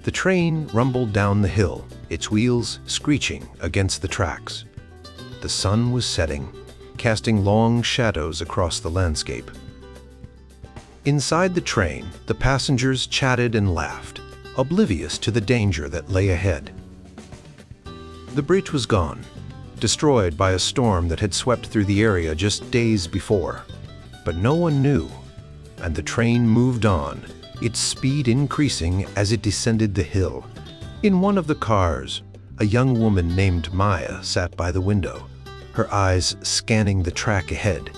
The train rumbled down the hill, its wheels screeching against the tracks. The sun was setting, casting long shadows across the landscape. Inside the train, the passengers chatted and laughed, oblivious to the danger that lay ahead. The bridge was gone, destroyed by a storm that had swept through the area just days before. But no one knew, and the train moved on, its speed increasing as it descended the hill. In one of the cars, a young woman named Maya sat by the window, her eyes scanning the track ahead.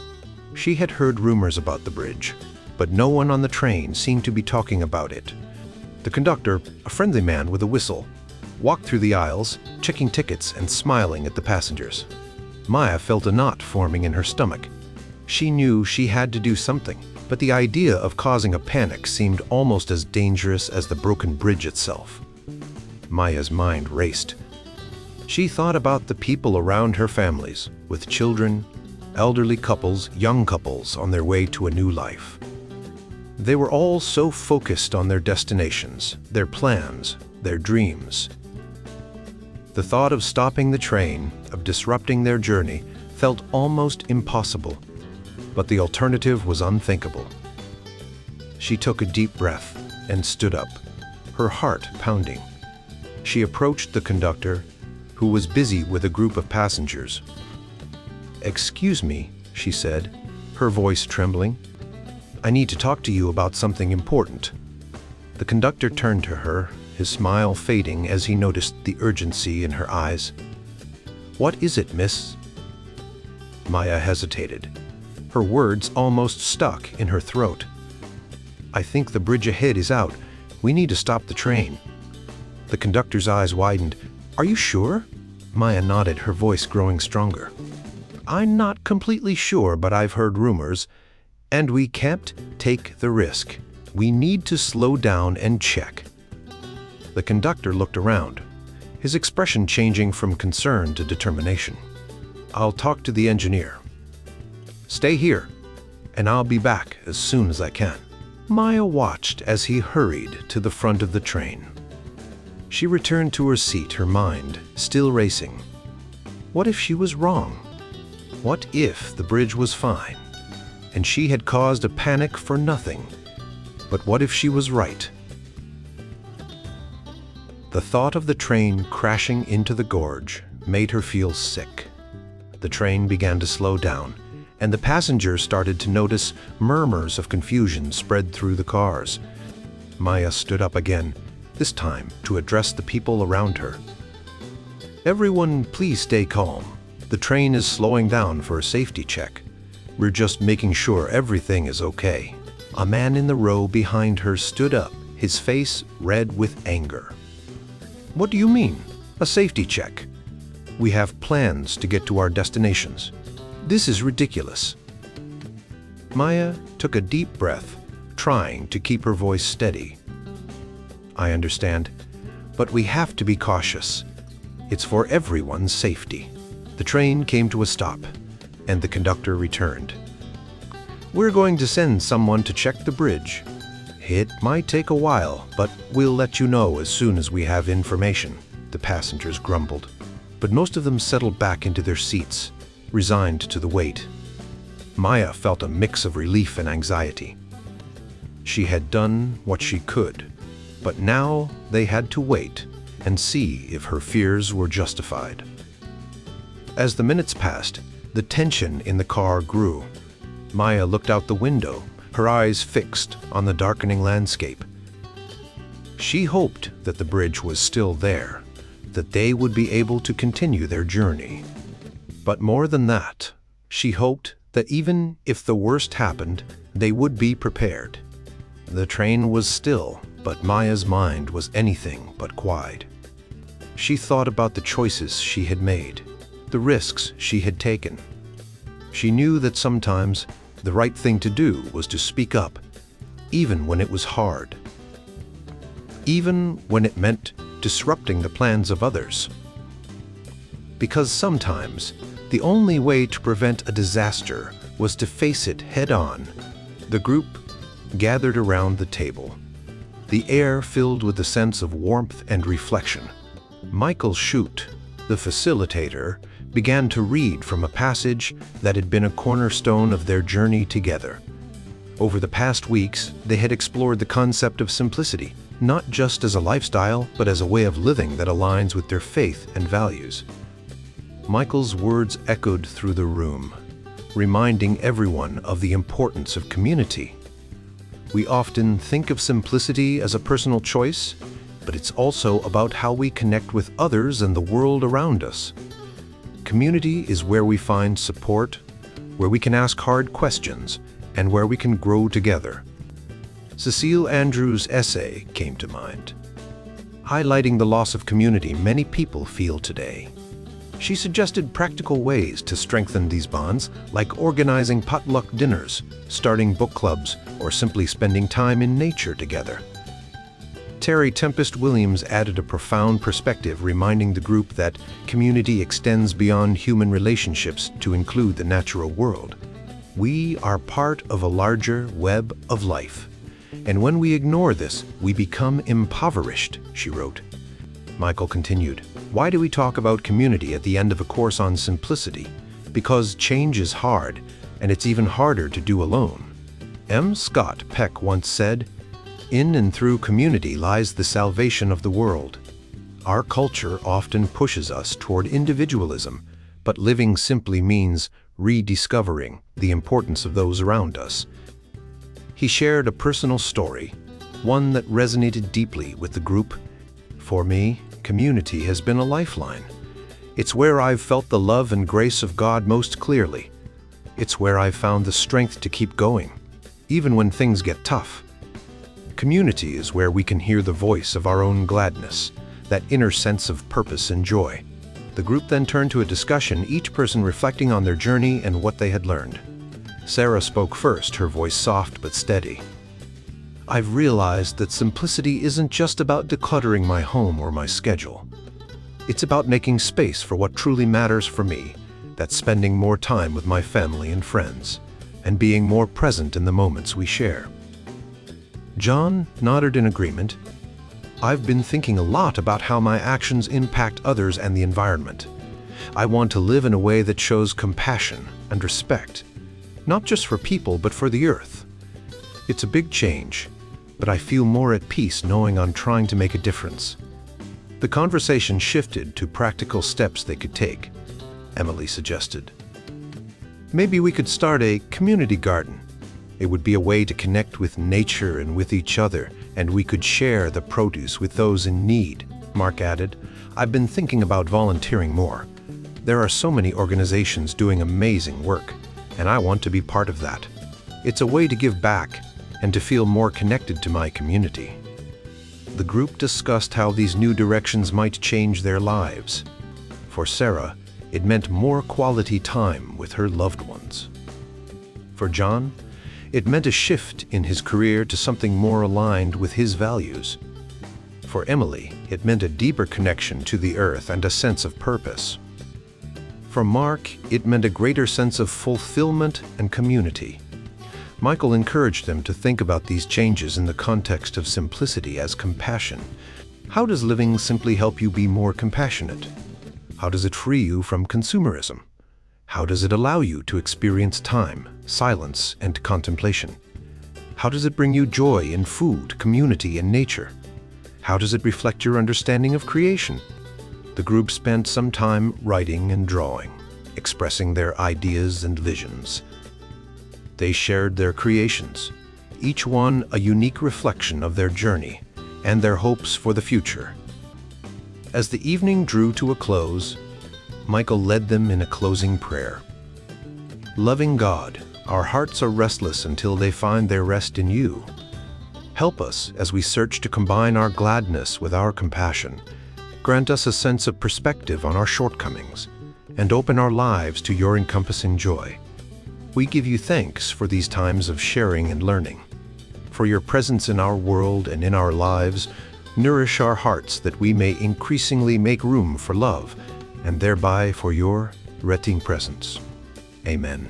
She had heard rumors about the bridge, but no one on the train seemed to be talking about it. The conductor, a friendly man with a whistle, walked through the aisles, checking tickets and smiling at the passengers. Maya felt a knot forming in her stomach. She knew she had to do something, but the idea of causing a panic seemed almost as dangerous as the broken bridge itself. Maya's mind raced. She thought about the people around her families, with children, elderly couples, young couples on their way to a new life. They were all so focused on their destinations, their plans, their dreams. The thought of stopping the train, of disrupting their journey, felt almost impossible, but the alternative was unthinkable. She took a deep breath and stood up, her heart pounding. She approached the conductor, who was busy with a group of passengers. "Excuse me," she said, her voice trembling. "I need to talk to you about something important." The conductor turned to her, his smile fading as he noticed the urgency in her eyes. "What is it, miss?" Maya hesitated. Her words almost stuck in her throat. "I think the bridge ahead is out. We need to stop the train." The conductor's eyes widened. "Are you sure?" Maya nodded, her voice growing stronger. "I'm not completely sure, but I've heard rumors, and we can't take the risk. We need to slow down and check." The conductor looked around, his expression changing from concern to determination. "I'll talk to the engineer. Stay here, and I'll be back as soon as I can." Maya watched as he hurried to the front of the train. She returned to her seat, her mind still racing. What if she was wrong? What if the bridge was fine, and she had caused a panic for nothing? But what if she was right? The thought of the train crashing into the gorge made her feel sick. The train began to slow down, and the passengers started to notice murmurs of confusion spread through the cars. Maya stood up again, this time to address the people around her. "Everyone, please stay calm. The train is slowing down for a safety check. We're just making sure everything is okay." A man in the row behind her stood up, his face red with anger. "What do you mean, a safety check? We have plans to get to our destinations. This is ridiculous." Maya took a deep breath, trying to keep her voice steady. "I understand, but we have to be cautious. It's for everyone's safety." The train came to a stop, and the conductor returned. "We're going to send someone to check the bridge. It might take a while, but we'll let you know as soon as we have information," the passengers grumbled. But most of them settled back into their seats, resigned to the wait. Maya felt a mix of relief and anxiety. She had done what she could, but now they had to wait and see if her fears were justified. As the minutes passed, the tension in the car grew. Maya looked out the window, her eyes fixed on the darkening landscape. She hoped that the bridge was still there, that they would be able to continue their journey. But more than that, she hoped that even if the worst happened, they would be prepared. The train was still, but Maya's mind was anything but quiet. She thought about the choices she had made, the risks she had taken. She knew that sometimes the right thing to do was to speak up, even when it was hard, even when it meant disrupting the plans of others. Because sometimes the only way to prevent a disaster was to face it head-on. The group gathered around the table. the air filled with a sense of warmth and reflection. Michael Shute, the facilitator, began to read from a passage that had been a cornerstone of their journey together. Over the past weeks, they had explored the concept of simplicity, not just as a lifestyle, but as a way of living that aligns with their faith and values. Michael's words echoed through the room, reminding everyone of the importance of community. We often think of simplicity as a personal choice, but it's also about how we connect with others and the world around us. Community is where we find support, where we can ask hard questions, and where we can grow together. Cecile Andrews' essay came to mind, highlighting the loss of community many people feel today. She suggested practical ways to strengthen these bonds, like organizing potluck dinners, starting book clubs, or simply spending time in nature together. Terry Tempest Williams added a profound perspective, reminding the group that community extends beyond human relationships to include the natural world. We are part of a larger web of life. And when we ignore this, we become impoverished, she wrote. Michael continued, "Why do we talk about community at the end of a course on simplicity? Because change is hard, and it's even harder to do alone." M. Scott Peck once said, "In and through community lies the salvation of the world." Our culture often pushes us toward individualism, but living simply means rediscovering the importance of those around us. He shared a personal story, one that resonated deeply with the group. "For me, community has been a lifeline. It's where I've felt the love and grace of God most clearly. It's where I've found the strength to keep going, even when things get tough. Community is where we can hear the voice of our own gladness, that inner sense of purpose and joy." The group then turned to a discussion, each person reflecting on their journey and what they had learned. Sarah spoke first, her voice soft but steady. "I've realized that simplicity isn't just about decluttering my home or my schedule. It's about making space for what truly matters for me. That's spending more time with my family and friends, and being more present in the moments we share." John nodded in agreement. "I've been thinking a lot about how my actions impact others and the environment. I want to live in a way that shows compassion and respect, not just for people, but for the earth. It's a big change, but I feel more at peace knowing I'm trying to make a difference." The conversation shifted to practical steps they could take. Emily suggested, "Maybe we could start a community garden. It would be a way to connect with nature and with each other, and we could share the produce with those in need." Mark added, "I've been thinking about volunteering more. There are so many organizations doing amazing work, and I want to be part of that. It's a way to give back and to feel more connected to my community." The group discussed how these new directions might change their lives. For Sarah, it meant more quality time with her loved ones. For John, it meant a shift in his career to something more aligned with his values. For Emily, it meant a deeper connection to the earth and a sense of purpose. For Mark, it meant a greater sense of fulfillment and community. Michael encouraged them to think about these changes in the context of simplicity as compassion. How does living simply help you be more compassionate? How does it free you from consumerism? How does it allow you to experience time, silence, and contemplation? How does it bring you joy in food, community, and nature? How does it reflect your understanding of creation? The group spent some time writing and drawing, expressing their ideas and visions. They shared their creations, each one a unique reflection of their journey and their hopes for the future. As the evening drew to a close, Michael led them in a closing prayer. "Loving God, our hearts are restless until they find their rest in you. Help us as we search to combine our gladness with our compassion. Grant us a sense of perspective on our shortcomings, and open our lives to your encompassing joy. We give you thanks for these times of sharing and learning. For your presence in our world and in our lives, nourish our hearts that we may increasingly make room for love, and thereby for your retting presence. Amen."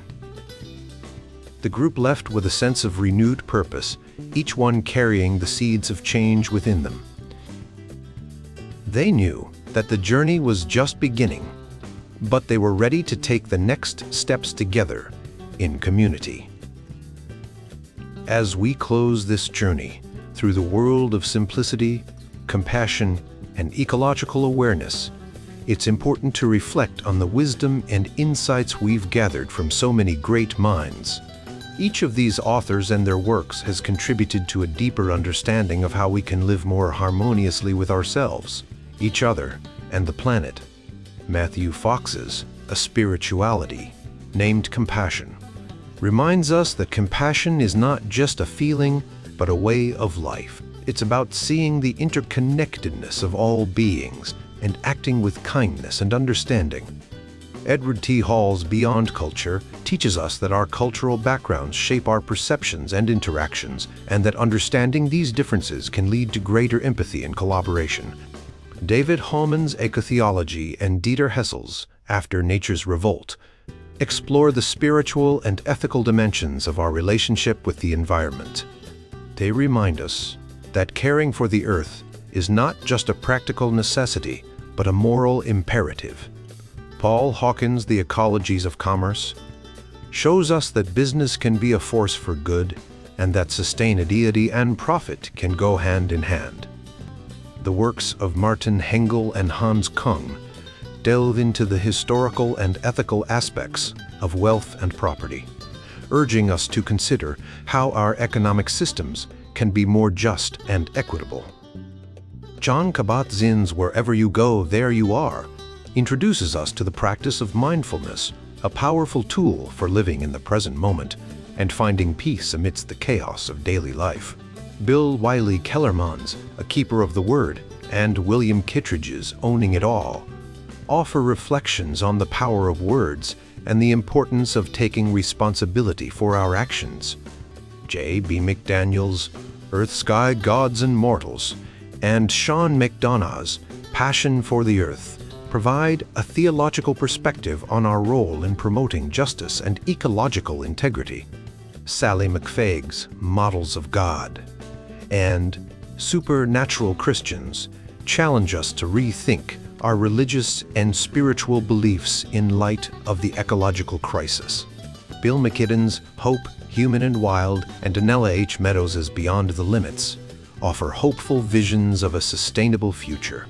the group left with a sense of renewed purpose, each one carrying the seeds of change within them. They knew that the journey was just beginning, but they were ready to take the next steps together in community. As we close this journey through the world of simplicity, compassion, and ecological awareness, it's important to reflect on the wisdom and insights we've gathered from so many great minds. Each of these authors and their works has contributed to a deeper understanding of how we can live more harmoniously with ourselves, each other, and the planet. Matthew Fox's A Spirituality, named Compassion, reminds us that compassion is not just a feeling, but a way of life. It's about seeing the interconnectedness of all beings and acting with kindness and understanding. Edward T. Hall's Beyond Culture teaches us that our cultural backgrounds shape our perceptions and interactions, and that understanding these differences can lead to greater empathy and collaboration. David Hallman's Ecotheology and Dieter Hessel's After Nature's Revolt explore the spiritual and ethical dimensions of our relationship with the environment. They remind us that caring for the earth is not just a practical necessity, but a moral imperative. Paul Hawkins' The Ecologies of Commerce shows us that business can be a force for good, and that sustainability and profit can go hand in hand. The works of Martin Hengel and Hans Kung delve into the historical and ethical aspects of wealth and property, urging us to consider how our economic systems can be more just and equitable. Jon Kabat-Zinn's Wherever You Go, There You Are introduces us to the practice of mindfulness, a powerful tool for living in the present moment and finding peace amidst the chaos of daily life. Bill Wiley Kellerman's A Keeper of the Word and William Kittredge's Owning It All offer reflections on the power of words and the importance of taking responsibility for our actions. J.B. McDaniel's Earth, Sky, Gods and Mortals and Sean McDonough's Passion for the Earth provide a theological perspective on our role in promoting justice and ecological integrity. Sally McFaig's Models of God and Supernatural Christians challenge us to rethink our religious and spiritual beliefs in light of the ecological crisis. Bill McKibben's Hope, Human and Wild and Anella H. Meadows' Beyond the Limits offer hopeful visions of a sustainable future,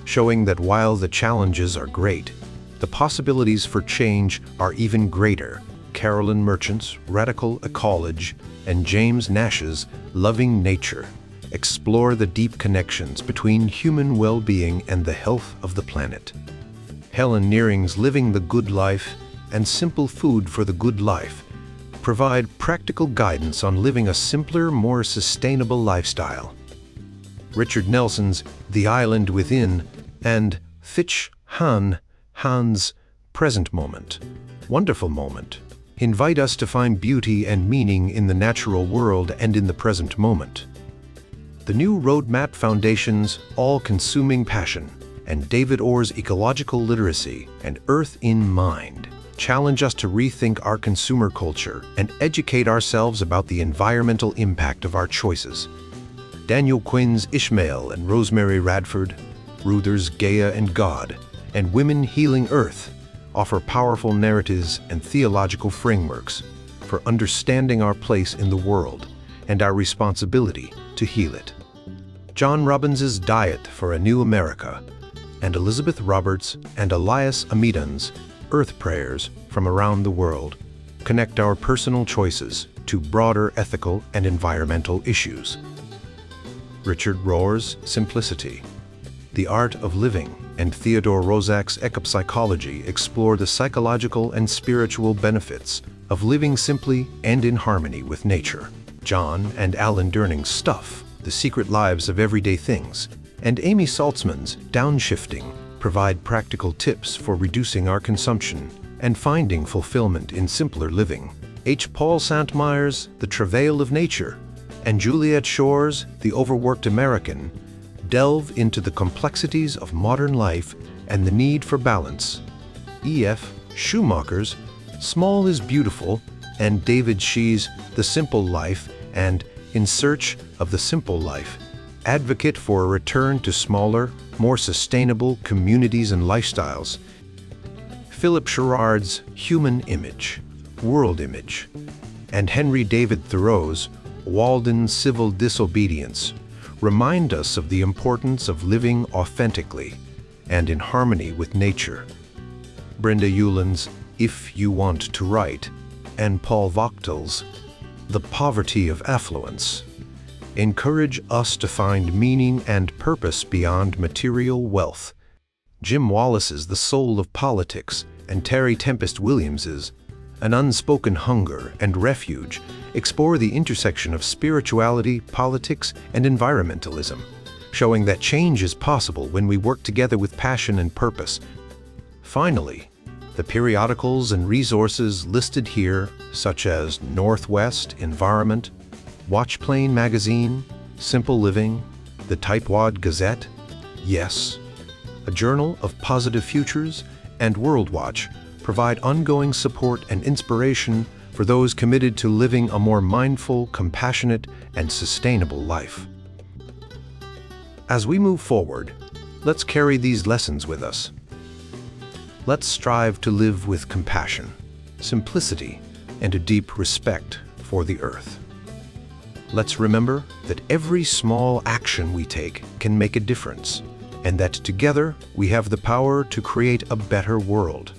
showing that while the challenges are great, the possibilities for change are even greater. Carolyn Merchant's Radical Ecology and James Nash's Loving Nature explore the deep connections between human well-being and the health of the planet. Helen Nearing's Living the Good Life and Simple Food for the Good Life provide practical guidance on living a simpler, more sustainable lifestyle. Richard Nelson's The Island Within and Thich Han's Present Moment, Wonderful Moment invite us to find beauty and meaning in the natural world and in the present moment. The new Roadmap Foundation's All-Consuming Passion and David Orr's Ecological Literacy and Earth in Mind challenge us to rethink our consumer culture and educate ourselves about the environmental impact of our choices. Daniel Quinn's Ishmael and Rosemary Radford, Ruther's Gaia and God, and Women Healing Earth offer powerful narratives and theological frameworks for understanding our place in the world and our responsibility to heal it. John Robbins's Diet for a New America and Elizabeth Roberts and Elias Amidon's Earth Prayers from Around the World connect our personal choices to broader ethical and environmental issues. Richard Rohr's Simplicity, The Art of Living, and Theodore Roszak's Ecopsychology explore the psychological and spiritual benefits of living simply and in harmony with nature. John and Alan Durning's Stuff, The Secret Lives of Everyday Things, and Amy Saltzman's Downshifting provide practical tips for reducing our consumption and finding fulfillment in simpler living. H. Paul Santmeyer's The Travail of Nature and Juliet Shore's The Overworked American delve into the complexities of modern life and the need for balance. E.F. Schumacher's Small is Beautiful and David Shee's The Simple Life and In Search of the Simple Life advocate for a return to smaller, more sustainable communities and lifestyles. Philip Sherrard's Human Image, World Image, and Henry David Thoreau's Walden's Civil Disobedience remind us of the importance of living authentically and in harmony with nature. Brenda Euland's If You Want to Write and Paul Wachtel's The Poverty of Affluence encourage us to find meaning and purpose beyond material wealth. Jim Wallace's The Soul of Politics and Terry Tempest Williams's An Unspoken Hunger and Refuge explore the intersection of spirituality, politics, and environmentalism, showing that change is possible when we work together with passion and purpose. Finally, the periodicals and resources listed here, such as Northwest Environment, Watchplane Magazine, Simple Living, the Typewad Gazette, Yes, a Journal of Positive Futures, and WorldWatch, provide ongoing support and inspiration for those committed to living a more mindful, compassionate, and sustainable life. As we move forward, let's carry these lessons with us. Let's strive to live with compassion, simplicity, and a deep respect for the earth. Let's remember that every small action we take can make a difference, and that together we have the power to create a better world.